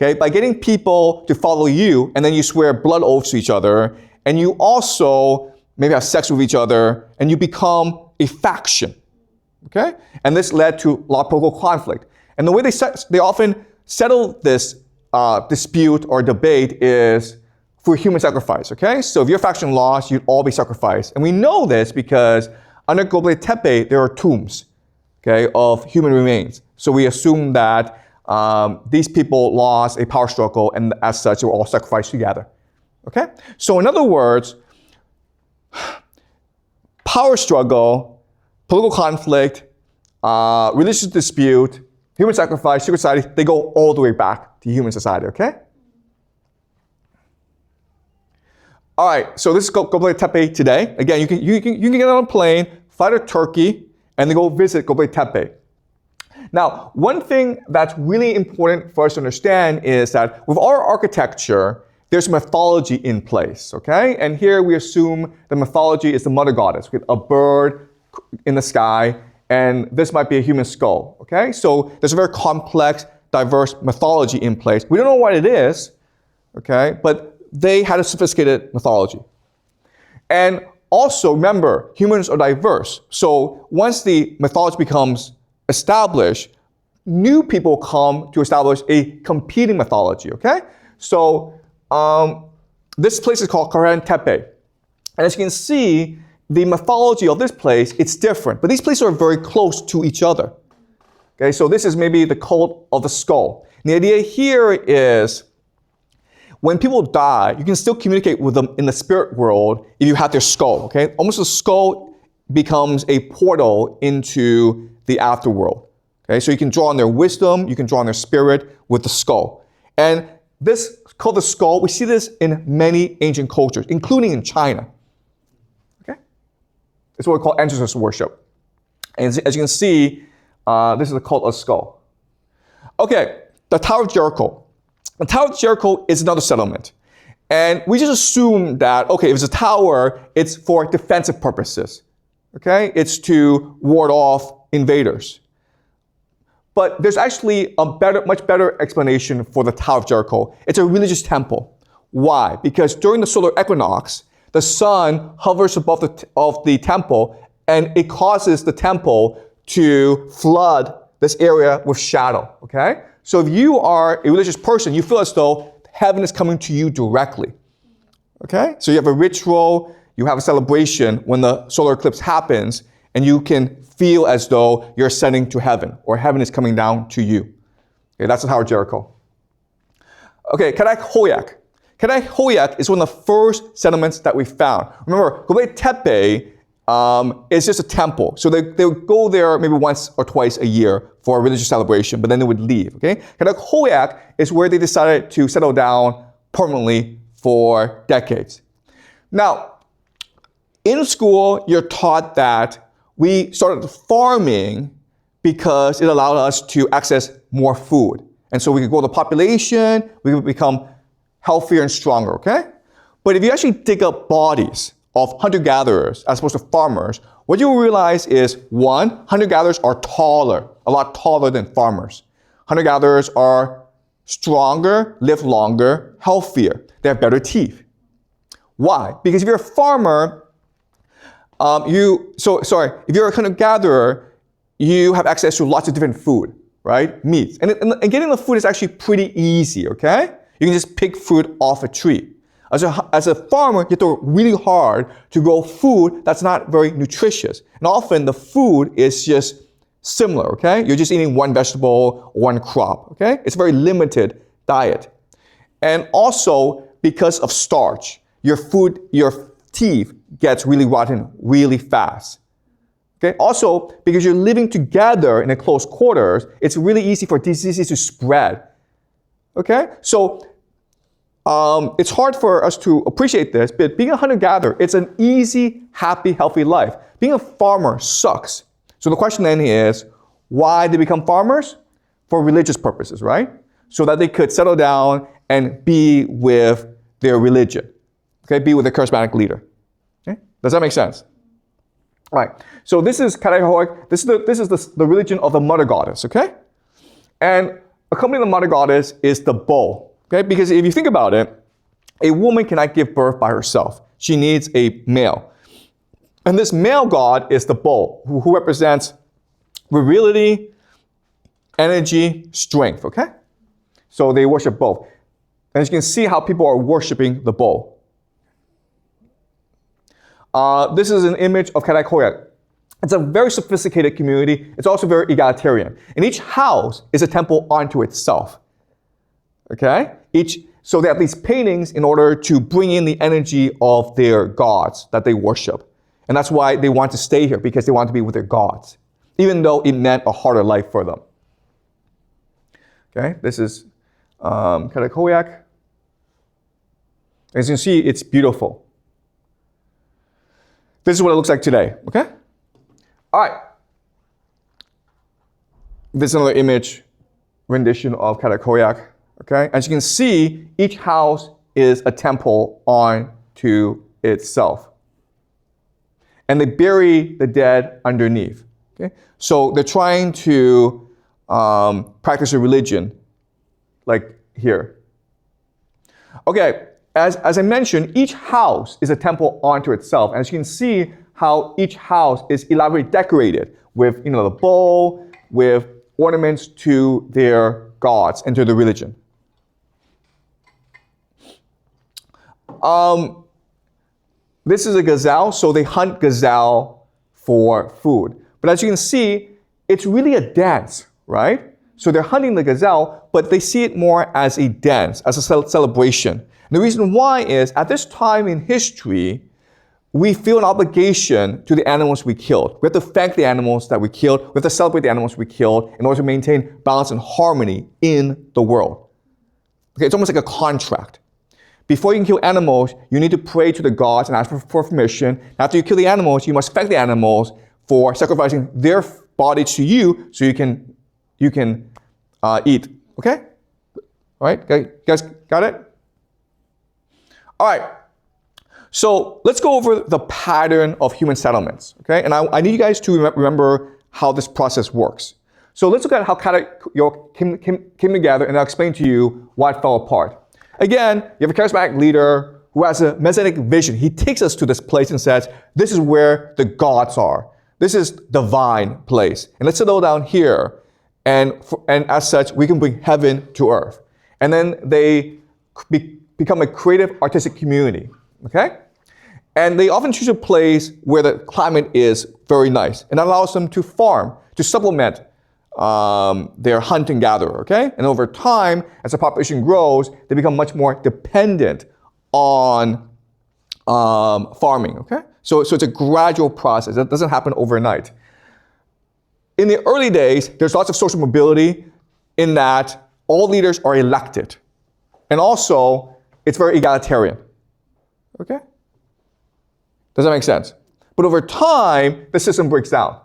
okay, by getting people to follow you, and then you swear blood oaths to each other, and you also maybe have sex with each other, and you become a faction, okay? And this led to a lot of political conflict. And the way they often settle this dispute or debate is through human sacrifice, okay? So if your faction lost, you'd all be sacrificed. And we know this because under Göbekli Tepe, there are tombs, okay, of human remains. So we assume that these people lost a power struggle, and as such, they were all sacrificed together, okay? So in other words, power struggle, political conflict, religious dispute, human sacrifice, secret society, they go all the way back to human society, okay? All right, so this is Göbekli Tepe today. Again, you can get on a plane, fly to Turkey, and then go visit Göbekli Tepe. Now, one thing that's really important for us to understand is that with our architecture, there's mythology in place, okay? And here we assume the mythology is the mother goddess with a bird in the sky, and this might be a human skull, okay? So there's a very complex, diverse mythology in place. We don't know what it is, okay? But they had a sophisticated mythology. And also, remember, humans are diverse. So once the mythology becomes established, new people come to establish a competing mythology, okay? So this place is called Karahantepe. And as you can see, the mythology of this place, it's different. But these places are very close to each other. Okay, so this is maybe the cult of the skull. And the idea here is when people die, you can still communicate with them in the spirit world if you have their skull, okay? Almost the skull becomes a portal into the afterworld, okay? So you can draw on their wisdom, you can draw on their spirit with the skull. And this called the skull, we see this in many ancient cultures, including in China, okay? It's what we call ancestor worship. And as you can see, this is a cult of skull. Okay, the Tower of Jericho. The Tower of Jericho is another settlement. And we just assume that, okay, if it's a tower, it's for defensive purposes. Okay? It's to ward off invaders. But there's actually a much better explanation for the Tower of Jericho. It's a religious temple. Why? Because during the solar equinox, the sun hovers above the temple, and it causes the temple to flood this area with shadow. Okay? So if you are a religious person, you feel as though heaven is coming to you directly. Okay? So you have a ritual, you have a celebration when the solar eclipse happens, and you can feel as though you're ascending to heaven, or heaven is coming down to you. Okay, that's the Tower of Jericho. Okay, Karahantepe. Karahantepe is one of the first settlements that we found. Remember, Göbekli Tepe is just a temple. So they would go there maybe once or twice a year for a religious celebration, but then they would leave, okay? Karahantepe is where they decided to settle down permanently for decades. Now, in school, you're taught that we started farming because it allowed us to access more food. And so we could grow the population, we could become healthier and stronger, okay? But if you actually dig up bodies of hunter-gatherers as opposed to farmers, what you will realize is, one, hunter-gatherers are taller, a lot taller than farmers. Hunter-gatherers are stronger, live longer, healthier. They have better teeth. Why? Because if you're a farmer, if you're a hunter-gatherer, you have access to lots of different food, right? Meat. And getting the food is actually pretty easy, okay? You can just pick fruit off a tree. As a farmer, you have to work really hard to grow food that's not very nutritious. And often the food is just similar, okay? You're just eating one vegetable, one crop, okay? It's a very limited diet. And also, because of starch, your teeth gets really rotten really fast. Okay? Also, because you're living together in a close quarters, it's really easy for diseases to spread. Okay? So, it's hard for us to appreciate this, but being a hunter-gatherer, it's an easy, happy, healthy life. Being a farmer sucks. So the question then is, why did they become farmers? For religious purposes, right? So that they could settle down and be with their religion. Okay, be with a charismatic leader. Okay? Does that make sense? All right. So this is Karahantepe. This is the religion of the mother goddess. Okay, and accompanying the mother goddess is the bull. Okay? Because if you think about it, a woman cannot give birth by herself. She needs a male. And this male god is the bull, who represents virility, energy, strength. Okay? So they worship both. And you can see how people are worshiping the bull. This is an image of Karahantepe. It's a very sophisticated community. It's also very egalitarian. And each house is a temple unto itself. Okay? So they have these paintings in order to bring in the energy of their gods that they worship. And that's why they want to stay here, because they want to be with their gods, even though it meant a harder life for them. Okay? This is Karahantepe. As you can see, it's beautiful. This is what it looks like today. Okay? All right. This is another image rendition of Karahantepe. Okay? As you can see, each house is a temple unto itself. And they bury the dead underneath. Okay? So they're trying to practice a religion like here. Okay, as I mentioned, each house is a temple unto itself. As you can see how each house is elaborately decorated with, the bowl, with ornaments to their gods and to the religion. This is a gazelle, so they hunt gazelle for food. But as you can see, it's really a dance, right? So they're hunting the gazelle, but they see it more as a dance, as a celebration. And the reason why is, at this time in history, we feel an obligation to the animals we killed. We have to thank the animals that we killed. We have to celebrate the animals we killed in order to maintain balance and harmony in the world. Okay, it's almost like a contract. Before you can kill animals, you need to pray to the gods and ask for permission. After you kill the animals, you must thank the animals for sacrificing their bodies to you so you can eat. Okay? All right, you guys got it? All right. So let's go over the pattern of human settlements. Okay, and I need you guys to remember how this process works. So let's look at how came together, and I'll explain to you why it fell apart. Again, you have a charismatic leader who has a messianic vision. He takes us to this place and says, this is where the gods are. This is divine place. And let's settle down here. And as such, we can bring heaven to earth. And then they become a creative, artistic community. Okay? And they often choose a place where the climate is very nice. And that allows them to farm, to supplement their hunt and gather, okay? And over time, as the population grows, they become much more dependent on farming, okay? So it's a gradual process. That doesn't happen overnight. In the early days, there's lots of social mobility in that all leaders are elected. And also, it's very egalitarian, okay? Does that make sense? But over time, the system breaks down.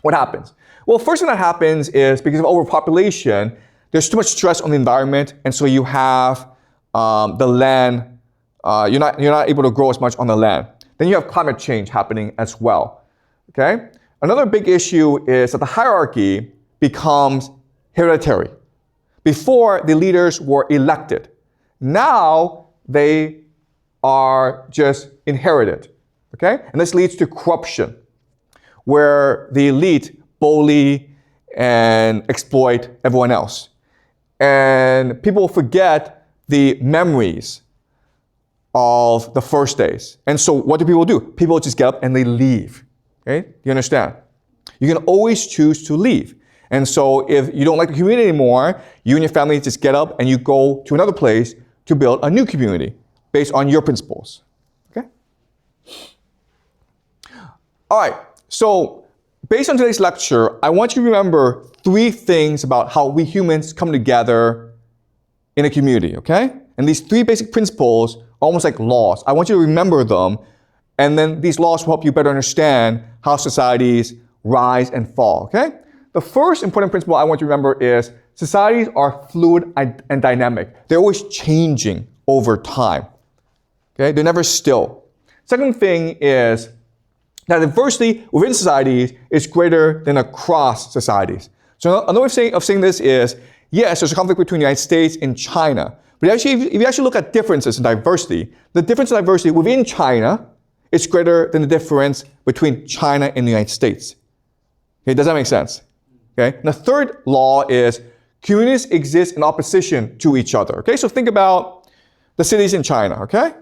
What happens? Well, first thing that happens is because of overpopulation, there's too much stress on the environment, and so you have the land, you're not able to grow as much on the land. Then you have climate change happening as well, okay? Another big issue is that the hierarchy becomes hereditary. Before, the leaders were elected. Now, they are just inherited, okay? And this leads to corruption, where the elite bully and exploit everyone else. And people forget the memories of the first days. And so what do people do? People just get up and they leave. Okay? You understand? You can always choose to leave. And so if you don't like the community anymore, you and your family just get up and you go to another place to build a new community based on your principles. Okay? All right. So based on today's lecture, I want you to remember 3 things about how we humans come together in a community, okay? And these 3 basic principles are almost like laws. I want you to remember them, and then these laws will help you better understand how societies rise and fall, okay? The first important principle I want you to remember is societies are fluid and dynamic. They're always changing over time, okay? They're never still. Second thing is that diversity within societies is greater than across societies. So another way of saying this is, yes, there's a conflict between the United States and China. But actually, if you actually look at differences in diversity, the difference in diversity within China is greater than the difference between China and the United States. Okay, does that make sense? Okay. And the third law is communities exist in opposition to each other. Okay, so think about the cities in China. Okay,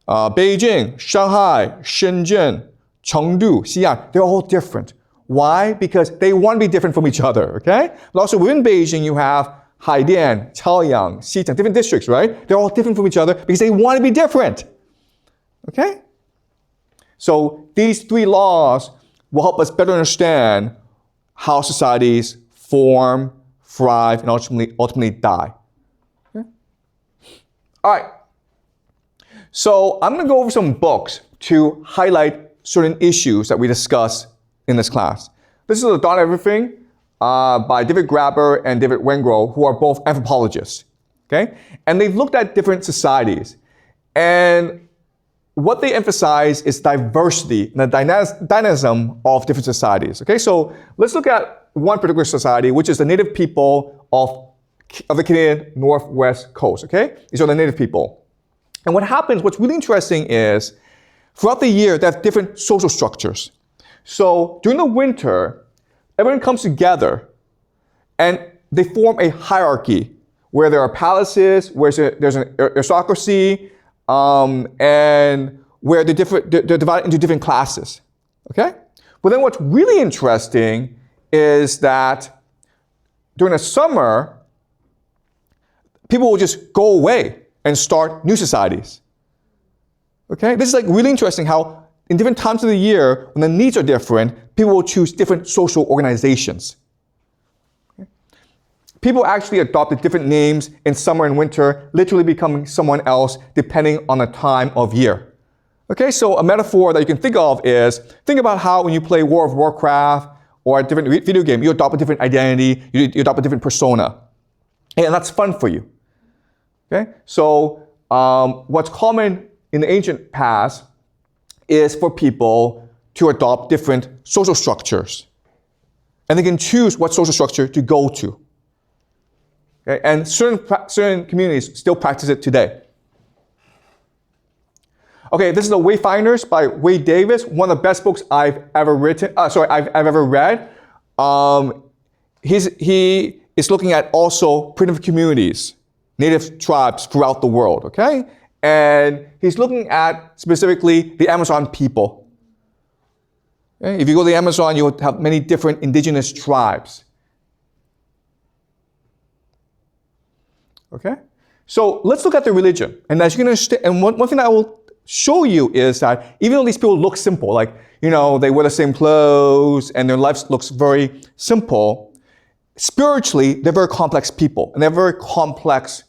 Beijing, Shanghai, Shenzhen, Chengdu, Xi'an, they're all different. Why? Because they want to be different from each other. Okay, but also within Beijing you have Haidian, Chaoyang, Xicheng, different districts, right? They're all different from each other because they want to be different. Okay? So these three laws will help us better understand how societies form, thrive, and ultimately die. Okay? All right. So I'm going to go over some books to highlight certain issues that we discuss in this class. This is The Dawn of Everything by David Graeber and David Wengrow, who are both anthropologists. Okay? And they've looked at different societies. And what they emphasize is diversity and the dynamism of different societies. Okay, so let's look at one particular society, which is the native people of the Canadian Northwest Coast. Okay, these are the native people. And what happens, what's really interesting is throughout the year, they have different social structures. So during the winter, everyone comes together and they form a hierarchy where there are palaces, where there's an aristocracy, and where they're divided into different classes, okay? But then what's really interesting is that during the summer, people will just go away and start new societies, okay? This is like really interesting how in different times of the year, when the needs are different, people will choose different social organizations. People actually adopted different names in summer and winter, literally becoming someone else depending on the time of year. Okay, so a metaphor that you can think of is, think about how when you play World of Warcraft or a different video game, you adopt a different identity, you adopt a different persona. And that's fun for you. Okay, so what's common in the ancient past is for people to adopt different social structures. And they can choose what social structure to go to. Okay, and certain communities still practice it today. Okay, this is The Wayfinders by Wade Davis, one of the best books I've ever read. He is looking at also primitive communities, native tribes throughout the world, okay? And he's looking at specifically the Amazon people. Okay? If you go to the Amazon, you'll have many different indigenous tribes. Okay, so let's look at the religion. And as you can understand, and one thing that I will show you is that even though these people look simple, like, you know, they wear the same clothes and their life looks very simple, spiritually, they're very complex people. And they're very complex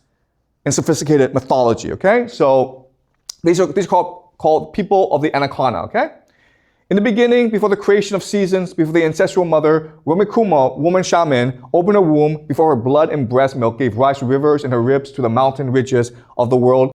and sophisticated mythology, okay? So these are called people of the Anaconda, okay? In the beginning, before the creation of seasons, before the ancestral mother, Romikuma, woman shaman, opened her womb before her blood and breast milk gave rise to rivers and her ribs to the mountain ridges of the world.